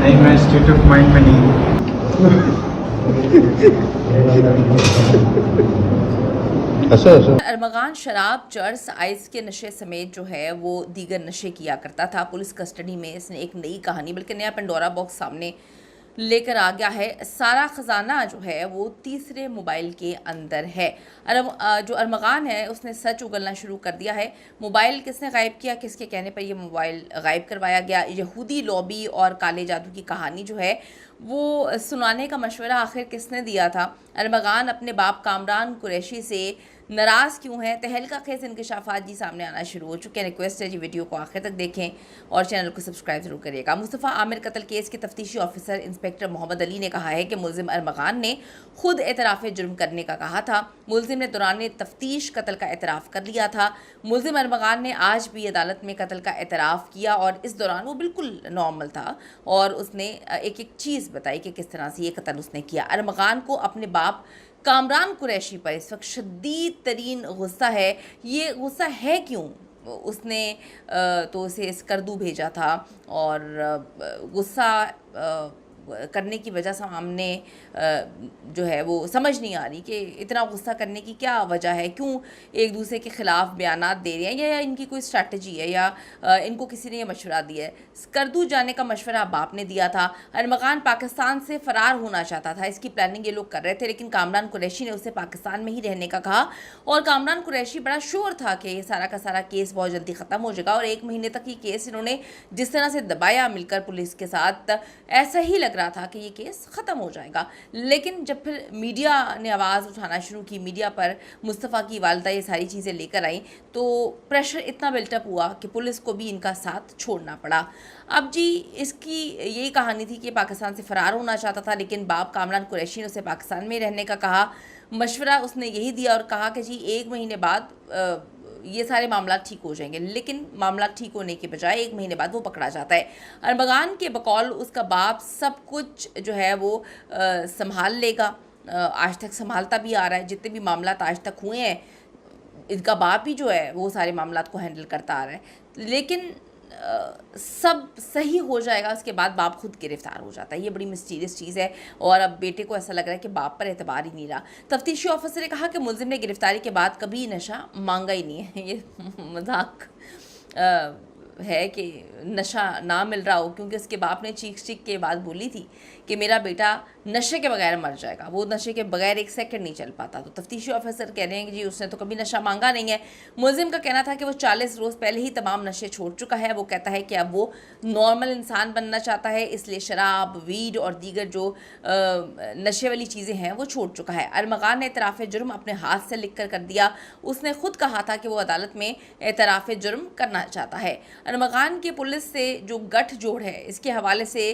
नहीं, मैं state of mind में नहीं हूँ। अरमगान शराब, चर्स, आइस के नशे समेत जो है वो दीगर नशे किया करता था। पुलिस कस्टडी में इसने एक नई कहानी बल्कि नया पेंडोरा बॉक्स सामने लेकर आ गया है। सारा खजाना जो है वो तीसरे मोबाइल के अंदर है। जो अरमगान है उसने सच उगलना शुरू कर दिया है। मोबाइल किसने गायब किया, किसके कहने पर ये मोबाइल गायब करवाया गया, यहूदी लॉबी और काले जादू की कहानी जो है वो सुनाने का मशवरा आखिर किसने दिया था, अरमगान अपने बाप कामरान कुरैशी से नाराज़ क्यों है, तहलका खेज इंकशाफात जी सामने आना शुरू हो चुके हैं। रिक्वेस्ट है जी वीडियो को आखिर तक देखें और चैनल को सब्सक्राइब जरूर करिएगा। मुस्तफ़ा आमिर कत्ल केस के तफ्तीशी ऑफिसर इंस्पेक्टर मोहम्मद अली ने कहा है कि मुलजिम अरमगान ने खुद एतराफ़ जुर्म करने का कहा था। मुलजिम ने दौरान तफ्तीश कत्ल का एतराफ़ कर लिया था। मुलजिम अरमगान ने आज भी अदालत में कत्ल का एतराफ़ किया और इस दौरान वो बिल्कुल नॉर्मल था और उसने एक एक चीज़ बताई कि किस तरह से ये कत्ल उसने किया। अरमगान को अपने बाप कामरान कुरैशी पर इस वक्त शदीद तरीन गुस्सा है। ये गुस्सा है क्यों? उसने तो उसे स्कर्दू भेजा था और गुस्सा करने की वजह से हमने जो है वो समझ नहीं आ रही कि इतना गुस्सा करने की क्या वजह है, क्यों एक दूसरे के ख़िलाफ़ बयानात दे रहे हैं, या इनकी कोई स्ट्रैटेजी है, या इनको किसी ने ये मशवरा दिया है। स्कर्दू जाने का मशवरा बाप ने दिया था। अरमगान पाकिस्तान से फ़रार होना चाहता था, इसकी प्लानिंग ये लोग कर रहे थे, लेकिन कामरान कुरैशी ने उसे पाकिस्तान में ही रहने का कहा और कामरान कुरैशी बड़ा श्योर था कि ये सारा का सारा केस बहुत जल्दी ख़त्म हो जाएगा और 1 महीने तक ये केस इन्होंने जिस तरह से दबाया मिलकर पुलिस के साथ, ऐसा ही लग रहा था कि ये केस ख़त्म हो जाएगा। लेकिन जब फिर मीडिया ने आवाज़ उठाना शुरू की, मीडिया पर मुस्तफ़ा की वालिदा ये सारी चीज़ें लेकर आई, तो प्रेशर इतना बिल्टअप हुआ कि पुलिस को भी इनका साथ छोड़ना पड़ा। अब जी इसकी यही कहानी थी कि पाकिस्तान से फ़रार होना चाहता था, लेकिन बाप कामरान कुरैशी ने उसे पाकिस्तान में रहने का कहा। मशवरा उसने यही दिया और कहा कि जी 1 महीने बाद ये सारे मामला ठीक हो जाएंगे, लेकिन मामला ठीक होने के बजाय 1 महीने बाद वो पकड़ा जाता है। अरमगान के बकौल उसका बाप सब कुछ जो है वो संभाल लेगा, आज तक संभालता भी आ रहा है। जितने भी मामला आज तक हुए हैं इनका बाप ही जो है वो सारे मामला को हैंडल करता आ रहा है, लेकिन सब सही हो जाएगा उसके बाद बाप खुद गिरफ्तार हो जाता है। ये बड़ी मिस्टीरियस चीज़ है और अब बेटे को ऐसा लग रहा है कि बाप पर एतबार ही नहीं रहा। तफ्तीशी ऑफिसर ने कहा कि मुलजिम ने गिरफ्तारी के बाद कभी नशा मांगा ही नहीं है। ये मजाक है कि नशा ना मिल रहा हो, क्योंकि उसके बाप ने चीख के बाद बोली थी कि मेरा बेटा नशे के बगैर मर जाएगा, वो नशे के बगैर 1 सेकंड नहीं चल पाता। तो तफ्तीशी ऑफिसर कह रहे हैं कि जी उसने तो कभी नशा मांगा नहीं है। मुलजिम का कहना था कि वो 40 रोज़ पहले ही तमाम नशे छोड़ चुका है। वो कहता है कि अब वो नॉर्मल इंसान बनना चाहता है, इसलिए शराब, वीड और दीगर जो नशे वाली चीज़ें हैं वो छोड़ चुका है। अरमगान ने एतराफ़ जुर्म अपने हाथ से लिख कर दिया। उसने खुद कहा था कि वो अदालत में एतराफ़ जुर्म करना चाहता है। अरमगान की पुलिस से जो गठजोड़ है इसके हवाले से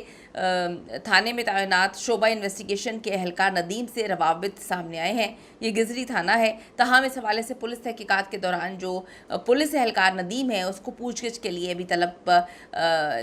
थाने में तैनात शोबा इन्वेस्टिगेशन के एहलकार नदीम से रवाबित सामने आए हैं। ये गिजरी थाना है, तहम इस हवाले से पुलिस तहकीकात के दौरान जो पुलिस एहलकार नदीम है उसको पूछगिछ के लिए भी तलब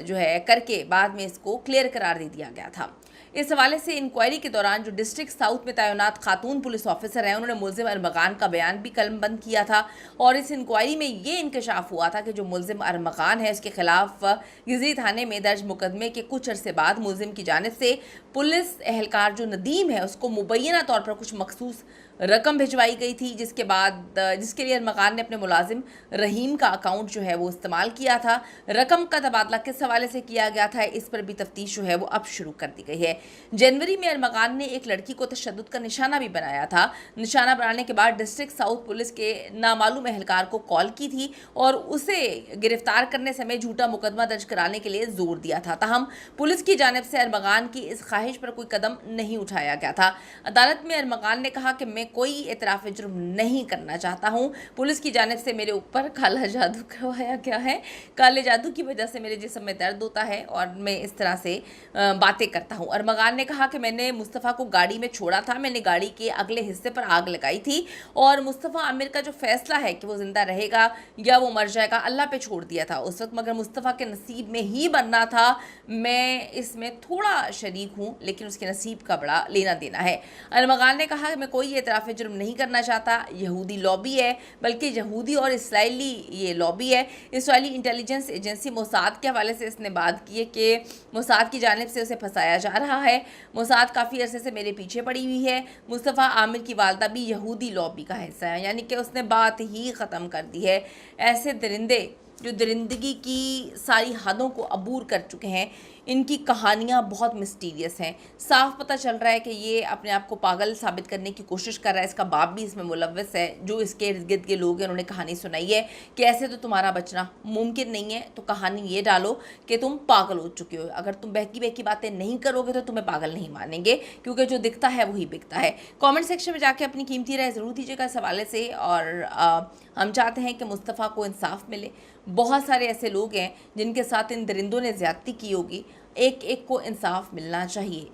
जो है करके बाद में इसको क्लियर करार दे दिया गया था। इस हवाले से इंक्वायरी के दौरान जो डिस्ट्रिक्ट साउथ में तैनात खातून पुलिस ऑफिसर हैं उन्होंने मुलजिम अरमगान का बयान भी कलमबंद किया था और इस इंक्वायरी में ये इंकशाफ हुआ था कि जो मुलजिम अरमगान है उसके खिलाफ गिजरी थाने में दर्ज मुकदमे के कुछ अरसे बाद मुलजिम की जानिब से पुलिस एहलकार जो नदीम है उसको मुबैना तौर पर कुछ मखसूस रकम भिजवाई गई थी, जिसके लिए अरमगान ने अपने मुलाजिम रहीम का अकाउंट जो है वो इस्तेमाल किया था। रकम का तबादला किस हवाले से किया गया था इस पर भी तफ्तीश जो है वो अब शुरू कर दी गई है। जनवरी में अरमगान ने एक लड़की को तशद्दुद का निशाना भी बनाया था। निशाना बनाने के बाद डिस्ट्रिक्ट साउथ पुलिस के नामालूम एहलकार को कॉल की थी और उसे गिरफ्तार करने समय झूठा मुकदमा दर्ज कराने के लिए जोर दिया था। ताहम पुलिस की जानिब से अरमगान की इस ख्वाहिश पर कोई कदम नहीं उठाया गया था। अदालत में अरमगान ने कहा कि मैं कोई एतराफ़ जुर्म नहीं करना चाहता हूँ। पुलिस की जानिब से मेरे ऊपर काला जादू करवाया गया है। काले जादू की वजह से मेरे जिस्म में दर्द होता है और मैं इस तरह से बातें करता हूँ। अरमगान ने कहा कि मैंने मुस्तफ़ा को गाड़ी में छोड़ा था, मैंने गाड़ी के अगले हिस्से पर आग लगाई थी और मुस्तफ़ा आमिर का जो फैसला है कि वो ज़िंदा रहेगा या वो मर जाएगा अल्लाह पे छोड़ दिया था उस वक्त, मगर मुस्तफ़ा के नसीब में ही बनना था। मैं इसमें थोड़ा शरीक हूँ लेकिन उसके नसीब का बड़ा लेना देना है। अरमगान ने कहा कि मैं कोई اعتراف جرم نہیں کرنا چاہتا، یہودی لابی ہے، بلکہ یہودی اور اسرائیلی یہ لابی ہے۔ اسرائیلی انٹیلیجنس ایجنسی موساد کے حوالے سے اس نے بات کی ہے کہ موساد کی جانب سے اسے پھنسایا جا رہا ہے، موساد کافی عرصے سے میرے پیچھے پڑی ہوئی ہے۔ مصطفیٰ عامر کی والدہ بھی یہودی لابی کا حصہ ہے، یعنی کہ اس نے بات ہی ختم کر دی ہے۔ ایسے درندے جو درندگی کی ساری حدوں کو عبور کر چکے ہیں، ان کی کہانیاں بہت مسٹیریس ہیں۔ صاف پتہ چل رہا ہے کہ یہ اپنے آپ کو پاگل ثابت کرنے کی کوشش کر رہا ہے، اس کا باپ بھی اس میں ملوث ہے، جو اس کے ارد گرد کے لوگ ہیں انہوں نے کہانی سنائی ہے کہ ایسے تو تمہارا بچنا ممکن نہیں ہے، تو کہانی یہ ڈالو کہ تم پاگل ہو چکے ہو، اگر تم بہکی بہکی باتیں نہیں کرو گے تو تمہیں پاگل نہیں مانیں گے، کیونکہ جو دکھتا ہے وہی بکتا ہے۔ کامنٹ سیکشن میں جا کے اپنی قیمتی رائے ضرور دیجیے گا اس حوالے سے، اور ہم چاہتے ہیں کہ مصطفیٰ کو انصاف ملے۔ بہت سارے ایسے لوگ ہیں جن کے ساتھ ان درندوں نے زیادتی کی ہوگی، ایک ایک کو انصاف ملنا چاہیے۔